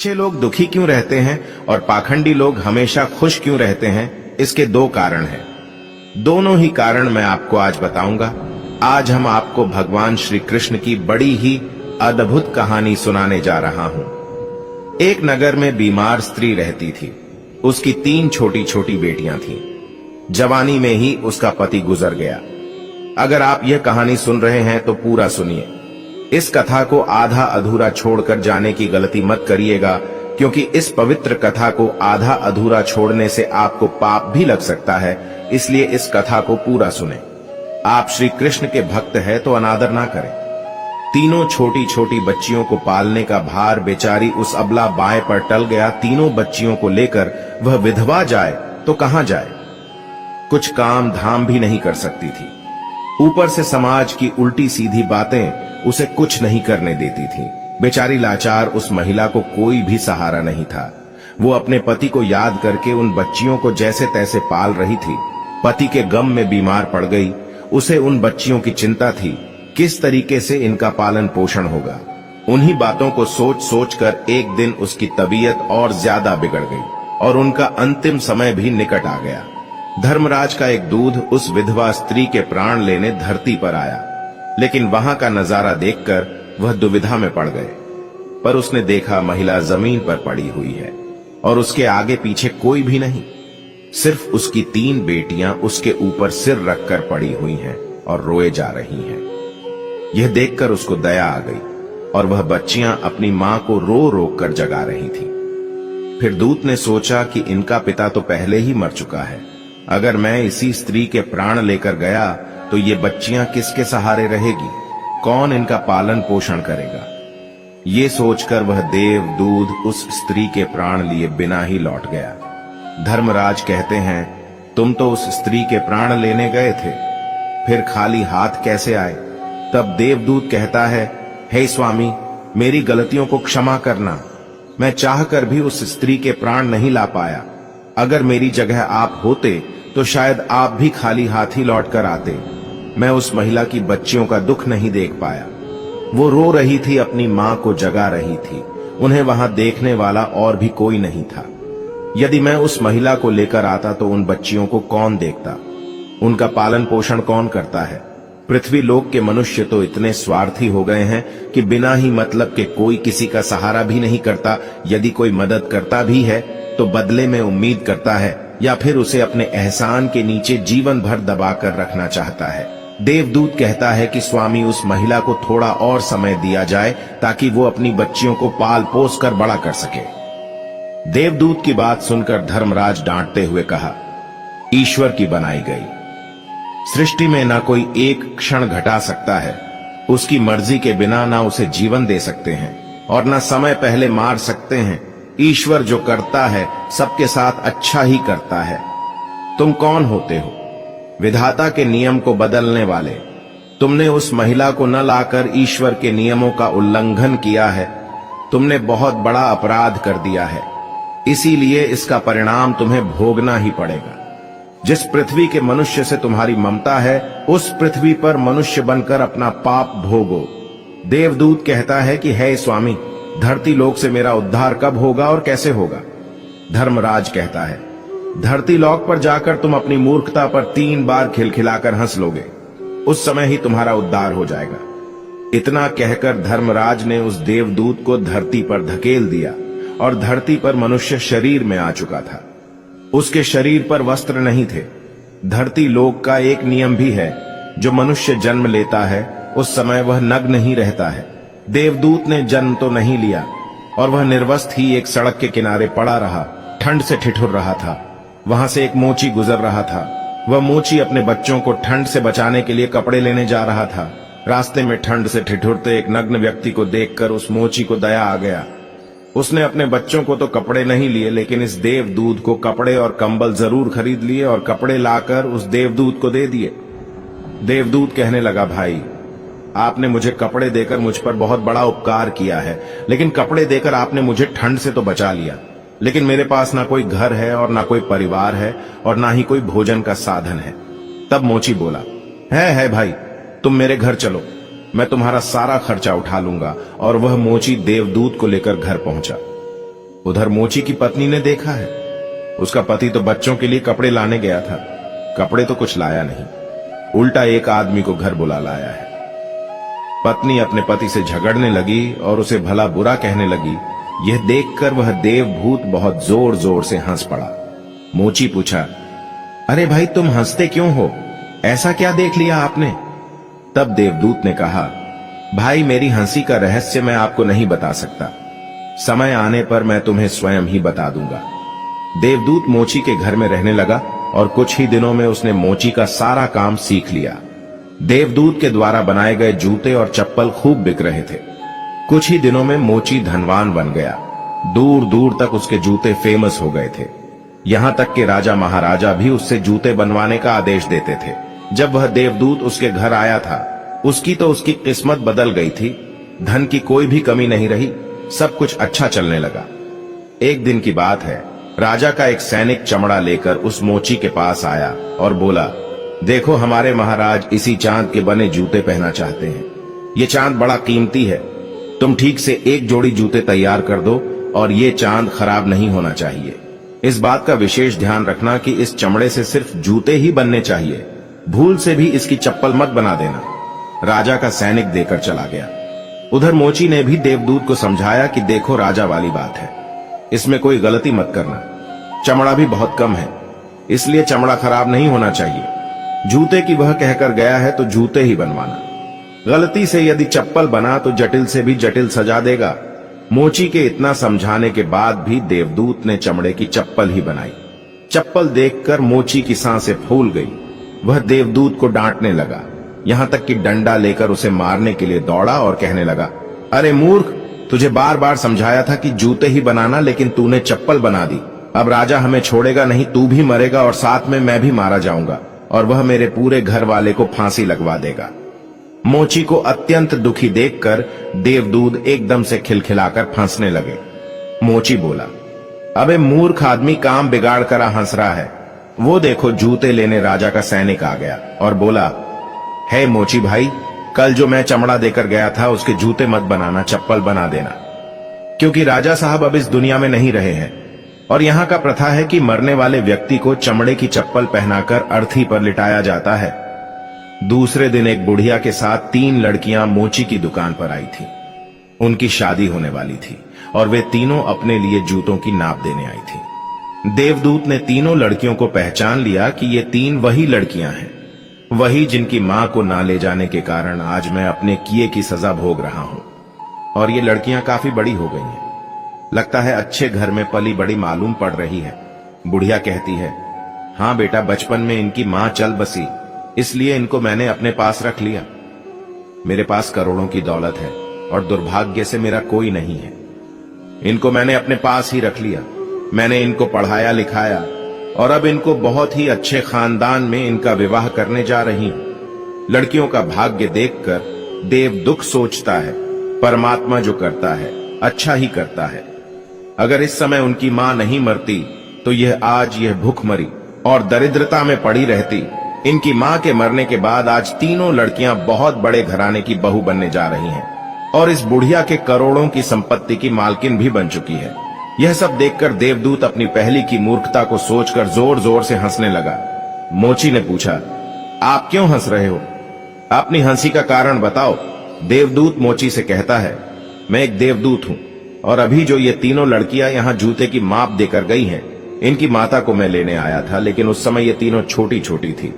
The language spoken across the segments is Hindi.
अच्छे लोग दुखी क्यों रहते हैं और पाखंडी लोग हमेशा खुश क्यों रहते हैं, इसके दो कारण हैं। दोनों ही कारण मैं आपको आज बताऊंगा। आज हम आपको भगवान श्री कृष्ण की बड़ी ही अद्भुत कहानी सुनाने जा रहा हूं। एक नगर में बीमार स्त्री रहती थी। उसकी 3 छोटी छोटी बेटियां थीं। जवानी में ही उसका पति गुजर गया। अगर आप यह कहानी सुन रहे हैं तो पूरा सुनिए। इस कथा को आधा अधूरा छोड़कर जाने की गलती मत करिएगा, क्योंकि इस पवित्र कथा को आधा अधूरा छोड़ने से आपको पाप भी लग सकता है। इसलिए इस कथा को पूरा सुने। आप श्री कृष्ण के भक्त हैं तो अनादर ना करें। तीनों छोटी छोटी बच्चियों को पालने का भार बेचारी उस अबला बाएं पर टल गया। तीनों बच्चियों को लेकर वह विधवा जाए तो कहां जाए। कुछ काम धाम भी नहीं कर सकती थी। ऊपर से समाज की उल्टी सीधी बातें उसे कुछ नहीं करने देती थी। बेचारी लाचार उस महिला को कोई भी सहारा नहीं था। वो अपने पति को याद करके उन बच्चियों को जैसे तैसे पाल रही थी। पति के गम में बीमार पड़ गई। उसे उन बच्चियों की चिंता थी, किस तरीके से इनका पालन पोषण होगा। उन्हीं बातों को सोच सोच कर एक दिन उसकी तबीयत और ज्यादा बिगड़ गई और उनका अंतिम समय भी निकट आ गया। धर्मराज का एक दूध उस विधवा स्त्री के प्राण लेने धरती पर आया, लेकिन वहां का नजारा देखकर वह दुविधा में पड़ गए। पर उसने देखा महिला जमीन पर पड़ी हुई है और उसके आगे पीछे कोई भी नहीं। सिर्फ उसकी 3 बेटियां उसके ऊपर सिर रखकर पड़ी हुई हैं और रोए जा रही हैं। यह देखकर उसको दया आ गई और वह बच्चियां अपनी मां को रो रो कर जगा रही थी। फिर दूत ने सोचा कि इनका पिता तो पहले ही मर चुका है। अगर मैं इसी स्त्री के प्राण लेकर गया तो ये बच्चियां किसके सहारे रहेगी, कौन इनका पालन पोषण करेगा। ये सोचकर वह देवदूत उस स्त्री के प्राण लिए बिना ही लौट गया। धर्मराज कहते हैं, तुम तो उस स्त्री के प्राण लेने गए थे, फिर खाली हाथ कैसे आए। तब देवदूत कहता है, हे स्वामी, मेरी गलतियों को क्षमा करना। मैं चाहकर भी उस स्त्री के प्राण नहीं ला पाया। अगर मेरी जगह आप होते तो शायद आप भी खाली हाथ ही लौट कर आते। मैं उस महिला की बच्चियों का दुख नहीं देख पाया। वो रो रही थी, अपनी मां को जगा रही थी। उन्हें वहां देखने वाला और भी कोई नहीं था। यदि मैं उस महिला को लेकर आता तो उन बच्चियों को कौन देखता, उनका पालन पोषण कौन करता है। पृथ्वी लोक के मनुष्य तो इतने स्वार्थी हो गए हैं कि बिना ही मतलब के कोई किसी का सहारा भी नहीं करता। यदि कोई मदद करता भी है तो बदले में उम्मीद करता है या फिर उसे अपने एहसान के नीचे जीवन भर दबाकर रखना चाहता है। देवदूत कहता है कि स्वामी, उस महिला को थोड़ा और समय दिया जाए ताकि वो अपनी बच्चियों को पाल पोस कर बड़ा कर सके। देवदूत की बात सुनकर धर्मराज डांटते हुए कहा, ईश्वर की बनाई गई सृष्टि में ना कोई एक क्षण घटा सकता है। उसकी मर्जी के बिना ना उसे जीवन दे सकते हैं और ना समय पहले मार सकते हैं। ईश्वर जो करता है सबके साथ अच्छा ही करता है। तुम कौन होते हो, विधाता के नियम को बदलने वाले। तुमने उस महिला को न लाकर ईश्वर के नियमों का उल्लंघन किया है। तुमने बहुत बड़ा अपराध कर दिया है, इसीलिए इसका परिणाम तुम्हें भोगना ही पड़ेगा। जिस पृथ्वी के मनुष्य से तुम्हारी ममता है, उस पृथ्वी पर मनुष्य बनकर अपना पाप भोगो। देवदूत कहता है कि हे स्वामी, धरती लोक से मेरा उद्धार कब होगा और कैसे होगा। धर्मराज कहता है, धरती लोक पर जाकर तुम अपनी मूर्खता पर 3 बार खिलखिलाकर हंस लोगे, उस समय ही तुम्हारा उद्धार हो जाएगा। इतना कहकर धर्मराज ने उस देवदूत को धरती पर धकेल दिया और धरती पर मनुष्य शरीर में आ चुका था। उसके शरीर पर वस्त्र नहीं थे। धरती लोक का एक नियम भी है, जो मनुष्य जन्म लेता है उस समय वह नग्न ही रहता है। देवदूत ने जन्म तो नहीं लिया और वह निर्वस्त्र ही एक सड़क के किनारे पड़ा रहा। ठंड से ठिठुर रहा था। वहां से एक मोची गुजर रहा था। वह मोची अपने बच्चों को ठंड से बचाने के लिए कपड़े लेने जा रहा था। रास्ते में ठंड से ठिठुरते एक नग्न व्यक्ति को देखकर उस मोची को दया आ गया। उसने अपने बच्चों को तो कपड़े नहीं लिए, लेकिन इस देवदूत को कपड़े और कंबल जरूर खरीद लिए और कपड़े लाकर उस देवदूत को दे दिए। देवदूत कहने लगा, भाई, आपने मुझे कपड़े देकर मुझ पर बहुत बड़ा उपकार किया है, लेकिन कपड़े देकर आपने मुझे ठंड से तो बचा लिया, लेकिन मेरे पास ना कोई घर है और ना कोई परिवार है और ना ही कोई भोजन का साधन है। तब मोची बोला, है भाई, तुम मेरे घर चलो, मैं तुम्हारा सारा खर्चा उठा लूंगा। और वह मोची देवदूत को लेकर घर पहुंचा। उधर मोची की पत्नी ने देखा है, उसका पति तो बच्चों के लिए कपड़े लाने गया था, कपड़े तो कुछ लाया नहीं, उल्टा एक आदमी को घर बुला लाया है। पत्नी अपने पति से झगड़ने लगी और उसे भला बुरा कहने लगी। यह देखकर वह देवभूत बहुत जोर जोर से हंस पड़ा। मोची पूछा, अरे भाई तुम हंसते क्यों हो, ऐसा क्या देख लिया आपने? तब देवदूत ने कहा, भाई मेरी हंसी का रहस्य मैं आपको नहीं बता सकता, समय आने पर मैं तुम्हें स्वयं ही बता दूंगा। देवदूत मोची के घर में रहने लगा और कुछ ही दिनों में उसने मोची का सारा काम सीख लिया। देवदूत के द्वारा बनाए गए जूते और चप्पल खूब बिक रहे थे। कुछ ही दिनों में मोची धनवान बन गया। दूर दूर तक उसके जूते फेमस हो गए थे। यहां तक कि राजा महाराजा भी उससे जूते बनवाने का आदेश देते थे। जब वह देवदूत उसके घर आया था, उसकी किस्मत बदल गई थी। धन की कोई भी कमी नहीं रही, सब कुछ अच्छा चलने लगा। एक दिन की बात है, राजा का एक सैनिक चमड़ा लेकर उस मोची के पास आया और बोला, देखो हमारे महाराज इसी चांद के बने जूते पहनना चाहते हैं। ये चांद बड़ा कीमती है, तुम ठीक से एक जोड़ी जूते तैयार कर दो और ये चांद खराब नहीं होना चाहिए। इस बात का विशेष ध्यान रखना कि इस चमड़े से सिर्फ जूते ही बनने चाहिए, भूल से भी इसकी चप्पल मत बना देना। राजा का सैनिक देकर चला गया। उधर मोची ने भी देवदूत को समझाया कि देखो राजा वाली बात है, इसमें कोई गलती मत करना, चमड़ा भी बहुत कम है, इसलिए चमड़ा खराब नहीं होना चाहिए। जूते की वह कहकर गया है तो जूते ही बनवाना, गलती से यदि चप्पल बना तो जटिल से भी जटिल सजा देगा। मोची के इतना समझाने के बाद भी देवदूत ने चमड़े की चप्पल ही बनाई। चप्पल देखकर मोची की सांसें फूल गई। वह देवदूत को डांटने लगा, यहां तक कि डंडा लेकर उसे मारने के लिए दौड़ा और कहने लगा, अरे मूर्ख, तुझे बार बार समझाया था कि जूते ही बनाना, लेकिन तूने चप्पल बना दी। अब राजा हमें छोड़ेगा नहीं, तू भी मरेगा और साथ में मैं भी मारा जाऊंगा और वह मेरे पूरे घर वाले को फांसी लगवा देगा। मोची को अत्यंत दुखी देखकर देवदूत एकदम से खिलखिलाकर हंसने लगे। मोची बोला, अबे मूर्ख आदमी, काम बिगाड़ कर हंस रहा है। वो देखो जूते लेने राजा का सैनिक आ गया और बोला, हे मोची भाई, कल जो मैं चमड़ा देकर गया था उसके जूते मत बनाना, चप्पल बना देना, क्योंकि राजा साहब अब इस दुनिया में नहीं रहे हैं और यहाँ का प्रथा है कि मरने वाले व्यक्ति को चमड़े की चप्पल पहनाकर अर्थी पर लिटाया जाता है। दूसरे दिन एक बुढ़िया के साथ 3 लड़कियां मोची की दुकान पर आई थी। उनकी शादी होने वाली थी और वे तीनों अपने लिए जूतों की नाप देने आई थी। देवदूत ने तीनों लड़कियों को पहचान लिया कि ये 3 वही लड़कियां हैं, वही जिनकी मां को ना ले जाने के कारण आज मैं अपने किए की सजा भोग रहा हूं। और ये लड़कियां काफी बड़ी हो गई हैं, लगता है अच्छे घर में पली बड़ी मालूम पड़ रही है। बुढ़िया कहती है, हां बेटा, बचपन में इनकी मां चल बसी, इसलिए इनको मैंने अपने पास रख लिया। मेरे पास करोड़ों की दौलत है और दुर्भाग्य से मेरा कोई नहीं है। इनको मैंने अपने पास ही रख लिया। मैंने इनको पढ़ाया लिखाया और अब इनको बहुत ही अच्छे खानदान में इनका विवाह करने जा रही हूं। लड़कियों का भाग्य देखकर देव दुख सोचता है, परमात्मा जो करता है अच्छा ही करता है। अगर इस समय उनकी मां नहीं मरती तो यह भूखमरी और दरिद्रता में पड़ी रहती। इनकी मां के मरने के बाद आज तीनों लड़कियां बहुत बड़े घराने की बहू बनने जा रही हैं और इस बुढ़िया के करोड़ों की संपत्ति की मालकिन भी बन चुकी है। यह सब देखकर देवदूत अपनी पहली की मूर्खता को सोचकर जोर जोर से हंसने लगा। मोची ने पूछा, आप क्यों हंस रहे हो? अपनी हंसी का कारण बताओ। देवदूत मोची से कहता है, मैं एक देवदूत हूं और अभी जो ये तीनों लड़कियां यहां जूते की माप देकर गई हैं, इनकी माता को मैं लेने आया था, लेकिन उस समय ये तीनों छोटी छोटी थी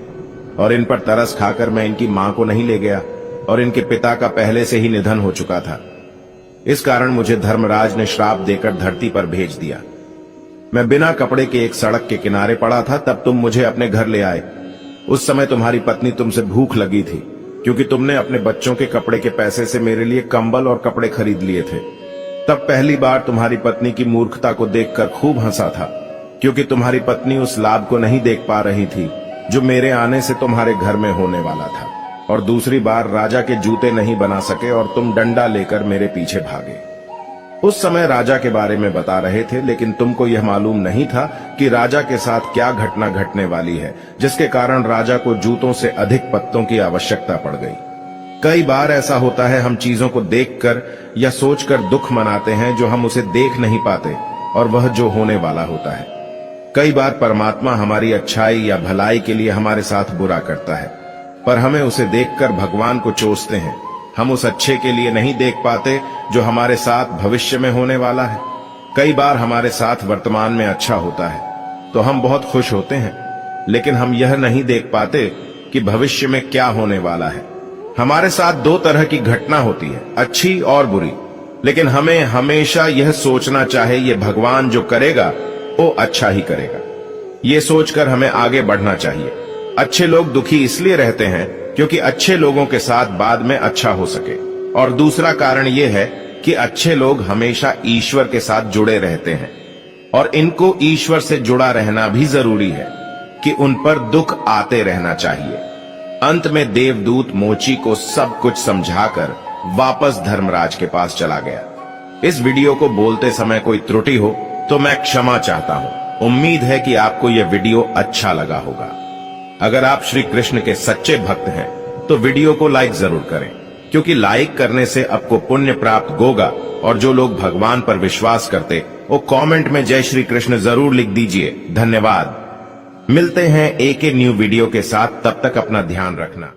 और इन पर तरस खाकर मैं इनकी मां को नहीं ले गया और इनके पिता का पहले से ही निधन हो चुका था। इस कारण मुझे धर्मराज ने श्राप देकर धरती पर भेज दिया। मैं बिना कपड़े के एक सड़क के किनारे पड़ा था, तब तुम मुझे अपने घर ले आए। उस समय तुम्हारी पत्नी तुमसे भूख लगी थी, क्योंकि तुमने अपने बच्चों के कपड़े के पैसे से मेरे लिए कंबल और कपड़े खरीद लिए थे। तब पहली बार तुम्हारी पत्नी की मूर्खता को देखकर खूब हंसा था, क्योंकि तुम्हारी पत्नी उस लाभ को नहीं देख पा रही थी जो मेरे आने से तुम्हारे घर में होने वाला था। और दूसरी बार राजा के जूते नहीं बना सके और तुम डंडा लेकर मेरे पीछे भागे। उस समय राजा के बारे में बता रहे थे, लेकिन तुमको यह मालूम नहीं था कि राजा के साथ क्या घटना घटने वाली है, जिसके कारण राजा को जूतों से अधिक पत्तों की आवश्यकता पड़ गई। कई बार ऐसा होता है, हम चीजों को देखकर या सोचकर दुख मनाते हैं जो हम उसे देख नहीं पाते और वह जो होने वाला होता है। कई बार परमात्मा हमारी अच्छाई या भलाई के लिए हमारे साथ बुरा करता है, पर हमें उसे देखकर भगवान को कोसते हैं। हम उस अच्छे के लिए नहीं देख पाते जो हमारे साथ भविष्य में होने वाला है। कई बार हमारे साथ वर्तमान में अच्छा होता है तो हम बहुत खुश होते हैं, लेकिन हम यह नहीं देख पाते कि भविष्य में क्या होने वाला है। हमारे साथ दो तरह की घटना होती है, अच्छी और बुरी, लेकिन हमें हमेशा यह सोचना चाहिए ये भगवान जो करेगा वो अच्छा ही करेगा। ये सोचकर हमें आगे बढ़ना चाहिए। अच्छे लोग दुखी इसलिए रहते हैं क्योंकि अच्छे लोगों के साथ बाद में अच्छा हो सके, और दूसरा कारण यह है कि अच्छे लोग हमेशा ईश्वर के साथ जुड़े रहते हैं, और इनको ईश्वर से जुड़ा रहना भी जरूरी है कि उन पर दुख आते रहना चाहिए। अंत में देवदूत मोची को सब कुछ समझाकर वापस धर्मराज के पास चला गया। इस वीडियो को बोलते समय कोई त्रुटि हो तो मैं क्षमा चाहता हूं। उम्मीद है कि आपको यह वीडियो अच्छा लगा होगा। अगर आप श्री कृष्ण के सच्चे भक्त हैं तो वीडियो को लाइक जरूर करें, क्योंकि लाइक करने से आपको पुण्य प्राप्त होगा। और जो लोग भगवान पर विश्वास करते वो कमेंट में जय श्री कृष्ण जरूर लिख दीजिए। धन्यवाद। मिलते हैं एक न्यू वीडियो के साथ, तब तक अपना ध्यान रखना।